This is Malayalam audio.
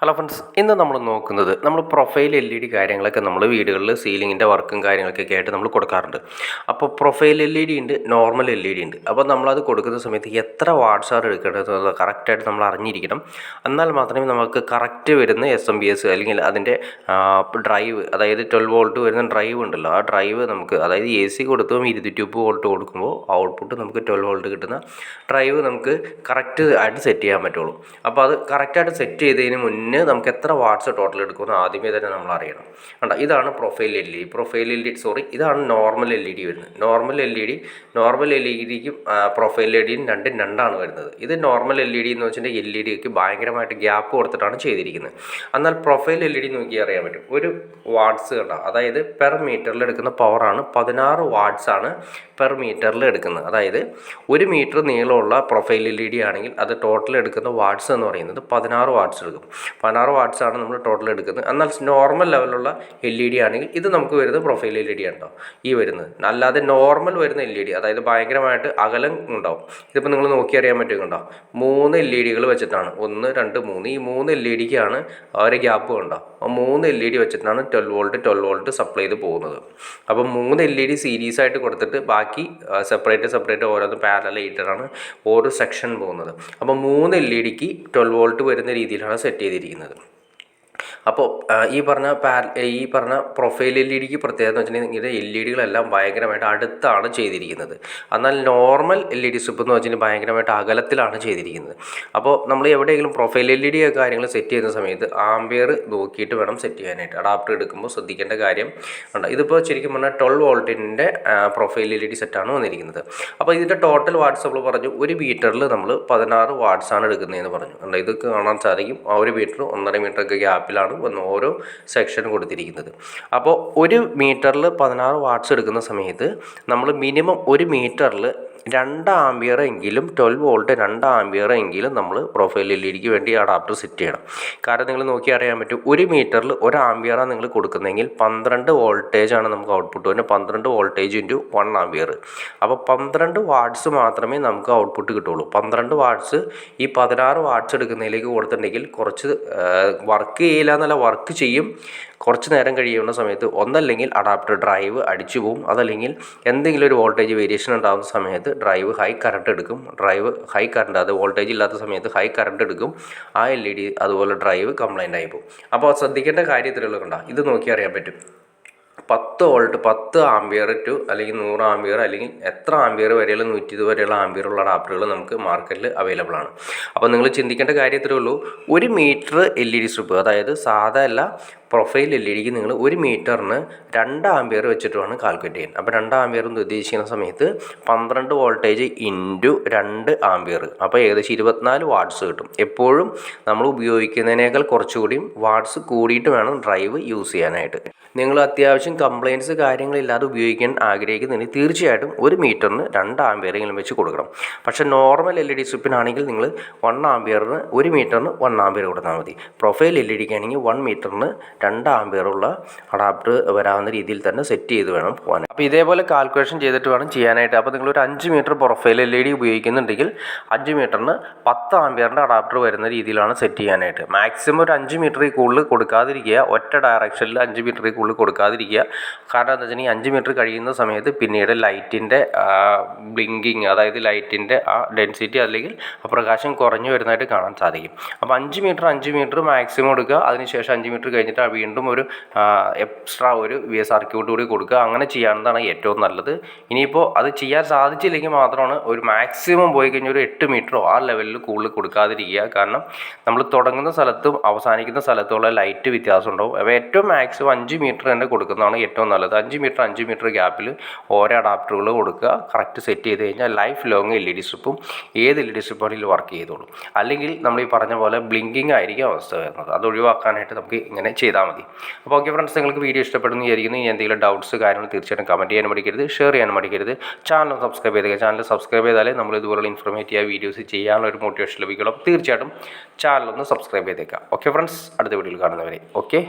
ഹലോ ഫ്രണ്ട്സ്, ഇന്ന് നമ്മൾ നോക്കുന്നത് നമ്മൾ പ്രൊഫൈൽ LED കാര്യങ്ങളൊക്കെ നമ്മൾ വീടുകളിൽ സീലിങ്ങിൻ്റെ വർക്കും കാര്യങ്ങളൊക്കെ ആയിട്ട് നമ്മൾ കൊടുക്കാറുണ്ട്. അപ്പോൾ പ്രൊഫൈൽ LED ഉണ്ട്, നോർമൽ LED ഉണ്ട്. അപ്പോൾ നമ്മളത് കൊടുക്കുന്ന സമയത്ത് എത്ര വാട്ട്സാണ് എടുക്കേണ്ടത് എന്നുള്ളത് കറക്റ്റായിട്ട് നമ്മൾ അറിഞ്ഞിരിക്കണം. എന്നാൽ മാത്രമേ നമുക്ക് കറക്റ്റ് വരുന്ന SMPS അല്ലെങ്കിൽ അതിൻ്റെ ഡ്രൈവ്, അതായത് 12 വോൾട്ട് വരുന്ന ഡ്രൈവ് ഉണ്ടല്ലോ, ആ ഡ്രൈവ് നമുക്ക്, അതായത് AC കൊടുത്തും 220 വോൾട്ട് കൊടുക്കുമ്പോൾ ഔട്ട്പുട്ട് നമുക്ക് 12 വോൾട്ട് കിട്ടുന്ന ഡ്രൈവ് നമുക്ക് കറക്റ്റ് ആയിട്ട് സെറ്റ് ചെയ്യാൻ പറ്റുള്ളൂ. അപ്പോൾ അത് കറക്റ്റായിട്ട് സെറ്റ് ചെയ്തതിന് മുന്നേ നമുക്ക് എത്ര വാട്ട്സ് ടോട്ടൽ എടുക്കുമെന്ന് ആദ്യമേ തന്നെ നമ്മൾ അറിയണം. കണ്ടോ, ഇതാണ് പ്രൊഫൈൽ LED, ഇതാണ് നോർമൽ LED വരുന്നത്. നോർമൽ LEDക്കും പ്രൊഫൈൽ LEDയും രണ്ടാണ് വരുന്നത്. ഇത് നോർമൽ LED എന്ന് വെച്ചിട്ടുണ്ടെങ്കിൽ LEDക്ക് ഭയങ്കരമായിട്ട് ഗ്യാപ്പ് കൊടുത്തിട്ടാണ് ചെയ്തിരിക്കുന്നത്. എന്നാൽ പ്രൊഫൈൽ LED നോക്കിയാൽ അറിയാൻ പറ്റും. ഒരു വാട്ട്സ് കണ്ടോ, അതായത് പെർ മീറ്ററിൽ എടുക്കുന്ന പവറാണ് 16 വാട്ട്സ് ആണ് പെർ മീറ്ററിൽ എടുക്കുന്നത്. അതായത് 1 മീറ്റർ നീളമുള്ള പ്രൊഫൈൽ LED ആണെങ്കിൽ അത് ടോട്ടൽ എടുക്കുന്ന വാട്ട്സ് എന്ന് പറയുന്നത് 16 വാട്ട്സ് എടുക്കും. 16 വാട്ട്സ് ആണ് നമ്മൾ ടോട്ടൽ എടുക്കുന്നത്. എന്നാൽ നോർമൽ ലെവലുള്ള LED ആണെങ്കിൽ ഇത് നമുക്ക് വരുന്നത് പ്രൊഫൈൽ LED ഉണ്ടോ ഈ വരുന്നത്. അല്ലാതെ നോർമൽ വരുന്ന LED, അതായത് ഭയങ്കരമായിട്ട് അകലം ഉണ്ടാവും. ഇതിപ്പോൾ നിങ്ങൾ നോക്കി അറിയാൻ പറ്റുന്നുണ്ടോ, 3 LEDകൾ വെച്ചിട്ടാണ്, 1 2 3, ഈ 3 LEDക്കാണ് ഒരു ഗ്യാപ്പ് ഉണ്ടോ. 3 LED വെച്ചിട്ടാണ് 12 വോൾട്ട് സപ്ലൈ ചെയ്ത് പോകുന്നത്. അപ്പോൾ 3 LED സീരീസ് ആയിട്ട് കൊടുത്തിട്ട് ബാക്കി സെപ്പറേറ്റ് ഓരോന്ന് പാരലായിട്ടാണ് ഓരോ സെക്ഷൻ പോകുന്നത്. അപ്പോൾ 3 LEDക്ക് 12 വോൾട്ട് വരുന്ന രീതിയിലാണ് സെറ്റ് ചെയ്തിരിക്കുന്നത്. അപ്പോൾ ഈ പറഞ്ഞ പ്രൊഫൈൽ LEDക്ക് പ്രത്യേകത എന്ന് വെച്ചിട്ടുണ്ടെങ്കിൽ ഇത് LEDകളെല്ലാം ഭയങ്കരമായിട്ട് അടുത്താണ് ചെയ്തിരിക്കുന്നത്. എന്നാൽ നോർമൽ LED സ്ട്രിപ്പ് എന്ന് വെച്ചിട്ടുണ്ടെങ്കിൽ ഭയങ്കരമായിട്ട് അകലത്തിലാണ് ചെയ്തിരിക്കുന്നത്. അപ്പോൾ നമ്മൾ എവിടെയെങ്കിലും പ്രൊഫൈൽ LED കാര്യങ്ങൾ സെറ്റ് ചെയ്യുന്ന സമയത്ത് ആംബിയർ നോക്കിയിട്ട് വേണം സെറ്റ് ചെയ്യാനായിട്ട്. അഡാപ്റ്റർ എടുക്കുമ്പോൾ ശ്രദ്ധിക്കേണ്ട കാര്യം ഉണ്ട്. ഇതിപ്പോൾ ശരിക്കും പറഞ്ഞാൽ 12 വോൾട്ടിൻ്റെ പ്രൊഫൈൽ LED സെറ്റാണ് വന്നിരിക്കുന്നത്. അപ്പോൾ ഇതിൻ്റെ ടോട്ടൽ വാട്ട്സ് നമ്മൾ പറഞ്ഞു, ഒരു മീറ്ററിൽ നമ്മൾ 16 വാട്ട്സാണ് എടുക്കുന്നതെന്ന് പറഞ്ഞു. ഉണ്ട്, ഇത് കാണാൻ സാധിക്കും. ആ ഒരു മീറ്റർ 1.5 മീറ്ററൊക്കെ ഗ്യാപ്പിലാണ് ഓരോ സെക്ഷൻ കൊടുത്തിരിക്കുന്നത്. അപ്പോൾ 1 മീറ്ററിൽ 16 വാട്ട്സ് എടുക്കുന്ന സമയത്ത് നമ്മൾ മിനിമം 1 മീറ്ററിൽ 2 ആംബിയർ എങ്കിലും 12 വോൾട്ട് 2 ആംബിയർ എങ്കിലും നമ്മൾ പ്രൊഫൈൽ LEDക്ക് വേണ്ടി അഡാപ്റ്റർ സെറ്റ് ചെയ്യണം. കാരണം നിങ്ങൾ നോക്കി അറിയാൻ പറ്റും, 1 മീറ്ററിൽ 1 ആംബിയറാണ് നിങ്ങൾ കൊടുക്കുന്നതെങ്കിൽ 12 വോൾട്ടേജാണ് നമുക്ക് ഔട്ട്പുട്ട് വരുന്നത്. 12 വോൾട്ടേജ് ഇൻറ്റു 1 ആംബിയർ. അപ്പോൾ 12 വാട്ട്സ് മാത്രമേ നമുക്ക് ഔട്ട്പുട്ട് കിട്ടുള്ളൂ. 12 വാട്ട്സ് ഈ 16 വാട്ട്സ് എടുക്കുന്നതിലേക്ക് കൊടുത്തിട്ടുണ്ടെങ്കിൽ കുറച്ച് വർക്ക് ചെയ്യില്ല എന്നല്ല, വർക്ക് ചെയ്യും. കുറച്ച് നേരം കഴിയുന്ന സമയത്ത് ഒന്നല്ലെങ്കിൽ അഡാപ്റ്റർ ഡ്രൈവ് അടിച്ചു പോകും, അതല്ലെങ്കിൽ എന്തെങ്കിലും ഒരു വോൾട്ടേജ് വേരിയേഷൻ ഉണ്ടാകുന്ന സമയത്ത് ഡ്രൈവ് ഹൈ കറണ്ട് എടുക്കും. അത് വോൾട്ടേജ് ഇല്ലാത്ത സമയത്ത് ഹൈ കറണ്ട് എടുക്കും. ആ LED അതുപോലെ ഡ്രൈവ് കംപ്ലൈൻ്റ് ആയി പോകും. അപ്പോൾ ശ്രദ്ധിക്കേണ്ട കാര്യത്തിലുള്ള കണ്ടോ, ഇത് നോക്കി അറിയാൻ പറ്റും. 10 വോൾട്ട് 10 ആംബിയർ ടു അല്ലെങ്കിൽ 100 ആംബിയർ അല്ലെങ്കിൽ എത്ര ആംബിയർ വരെയുള്ള 120 വരെയുള്ള ആംബിയറുള്ള അഡാപ്റ്ററുകൾ നമുക്ക് മാർക്കറ്റിൽ അവൈലബിൾ ആണ്. അപ്പോൾ നിങ്ങൾ ചിന്തിക്കേണ്ട കാര്യത്തിലേ ഉള്ളൂ, 1 മീറ്റർ LED സ്ട്രിപ്പ്, അതായത് സാധാ അല്ല, പ്രൊഫൈൽ LEDക്ക് നിങ്ങൾ 1 മീറ്ററിന് 2 ആംബിയർ വെച്ചിട്ട് വേണം കാൽക്കുലേറ്റ് ചെയ്യാൻ. അപ്പോൾ 2 ആംബിയർ എന്ന് ഉദ്ദേശിക്കുന്ന സമയത്ത് 12 വോൾട്ടേജ് ഇൻറ്റു 2 ആംബിയർ, അപ്പോൾ ഏകദേശം 24 വാട്ട്സ് കിട്ടും. എപ്പോഴും നമ്മൾ ഉപയോഗിക്കുന്നതിനേക്കാൾ കുറച്ചുകൂടിയും വാട്ട്സ് കൂടിയിട്ട് വേണം ഡ്രൈവ് യൂസ് ചെയ്യാനായിട്ട്. നിങ്ങൾ അത്യാവശ്യം കംപ്ലയിൻസ് കാര്യങ്ങളില്ലാതെ ഉപയോഗിക്കാൻ ആഗ്രഹിക്കുന്നുണ്ടെങ്കിൽ തീർച്ചയായിട്ടും 1 മീറ്ററിന് 2 ആംബിയറെങ്കിലും വെച്ച് കൊടുക്കണം. പക്ഷേ നോർമൽ LED സ്ട്രിപ്പിനാണെങ്കിൽ നിങ്ങൾ 1 ആംബിയറിന് 1 മീറ്ററിന് 1 ആംബിയർ കൊടുത്താൽ മതി. പ്രൊഫൈൽ LEDക്ക് ആണെങ്കിൽ 1 മീറ്ററിന് 2 ആംബിയറുള്ള അഡാപ്റ്റർ വരാവുന്ന രീതിയിൽ തന്നെ സെറ്റ് ചെയ്ത് വേണം പോകാൻ. അപ്പോൾ ഇതേപോലെ കാൽക്കുലേഷൻ ചെയ്തിട്ട് വേണം ചെയ്യാനായിട്ട്. അപ്പോൾ നിങ്ങളൊരു 5 മീറ്റർ പ്രൊഫൈൽ LED ഉപയോഗിക്കുന്നുണ്ടെങ്കിൽ 5 മീറ്ററിന് 10 ആംബിയറിൻ്റെ അഡാപ്റ്റർ വരുന്ന രീതിയിലാണ് സെറ്റ് ചെയ്യാനായിട്ട്. മാക്സിമം ഒരു 5 മീറ്ററിൽ കൂടുതൽ കൊടുക്കാതിരിക്കുക, ഒറ്റ ഡയറക്ഷനിൽ 5 മീറ്ററിൽ കൂടുതൽ കൊടുക്കാതിരിക്കുക. കാരണം എന്താ വെച്ചിട്ടുണ്ടെങ്കിൽ 5 മീറ്റർ കഴിയുന്ന സമയത്ത് പിന്നീട് ലൈറ്റിൻ്റെ ബ്ലിങ്കിങ്, അതായത് ലൈറ്റിൻ്റെ ആ ഡെൻസിറ്റി അല്ലെങ്കിൽ പ്രകാശം കുറഞ്ഞു വരുന്നതായിട്ട് കാണാൻ സാധിക്കും. അപ്പോൾ 5 മീറ്റർ മാക്സിമം കൊടുക്കുക. അതിനുശേഷം 5 മീറ്റർ കഴിഞ്ഞിട്ട് വീണ്ടും ഒരു എക്സ്ട്രാ ഒരു സർക്യൂട്ട് കൂടി കൊടുക്കുക. അങ്ങനെ ചെയ്യാവുന്നതാണ് ഏറ്റവും നല്ലത്. ഇനിയിപ്പോൾ അത് ചെയ്യാൻ സാധിച്ചില്ലെങ്കിൽ മാത്രമാണ് ഒരു മാക്സിമം പോയി കഴിഞ്ഞാൽ ഒരു 8 മീറ്ററോ ആ ലെവലിൽ കൂടുതൽ കൊടുക്കാതിരിക്കുക. കാരണം നമ്മൾ തുടങ്ങുന്ന സ്ഥലത്തും അവസാനിക്കുന്ന സ്ഥലത്തുള്ള ലൈറ്റ് വ്യത്യാസം ഉണ്ടാവും. അപ്പോൾ ഏറ്റവും മാക്സിമം 5 മീറ്റർ തന്നെ കൊടുക്കുന്നതാണ് ഏറ്റവും നല്ലത്. 5 മീറ്റർ ഗ്യാപ്പിൽ ഓരോ അഡാപ്റ്ററുകൾ കൊടുക്കുക. കറക്റ്റ് സെറ്റ് ചെയ്ത് കഴിഞ്ഞാൽ ലൈഫ് ലോങ് LED സ്ട്രിപ്പും ഏത് LED സ്ട്രിപ്പാണെങ്കിലും വർക്ക് ചെയ്തോളും. അല്ലെങ്കിൽ നമ്മൾ ഈ പറഞ്ഞ പോലെ ബ്ലിങ്കിങ് ആയിരിക്കും അവസ്ഥ വരുന്നത്. അത് ഒഴിവാക്കാനായിട്ട് നമുക്ക് ഇങ്ങനെ ചെയ്താൽ മതി. അപ്പോൾ ഓക്കെ ഫ്രണ്ട്സ്, നിങ്ങൾക്ക് വീഡിയോ ഇഷ്ടപ്പെടുന്നു വിചാരിക്കുന്നു. ഇനി എന്തെങ്കിലും ഡൗട്ട്സ് കാര്യങ്ങൾ തീർച്ചയായിട്ടും കമൻറ്റ് ചെയ്യാൻ മടിക്കരുത്, ഷെയർ ചെയ്യാൻ മടിക്കരുത്. ചാനൽ സബ്സ്ക്രൈബ് ചെയ്തേക്കുക. ചാനൽ സബ്സ്ക്രൈബ് ചെയ്താലേ നമ്മൾ ഇതുപോലുള്ള ഇൻഫോർമേറ്റീവ് വീഡിയോസ് ചെയ്യാനുള്ള ഒരു മോട്ടിവേഷൻ ലഭിക്കണം. തീർച്ചയായിട്ടും ചാനലൊന്ന് സബ്സ്ക്രൈബ് ചെയ്തേക്കുക. ഓക്കെ ഫ്രണ്ട്സ്, അടുത്ത വീഡിയോയിൽ കാണുന്നവരെ ഓക്കെ.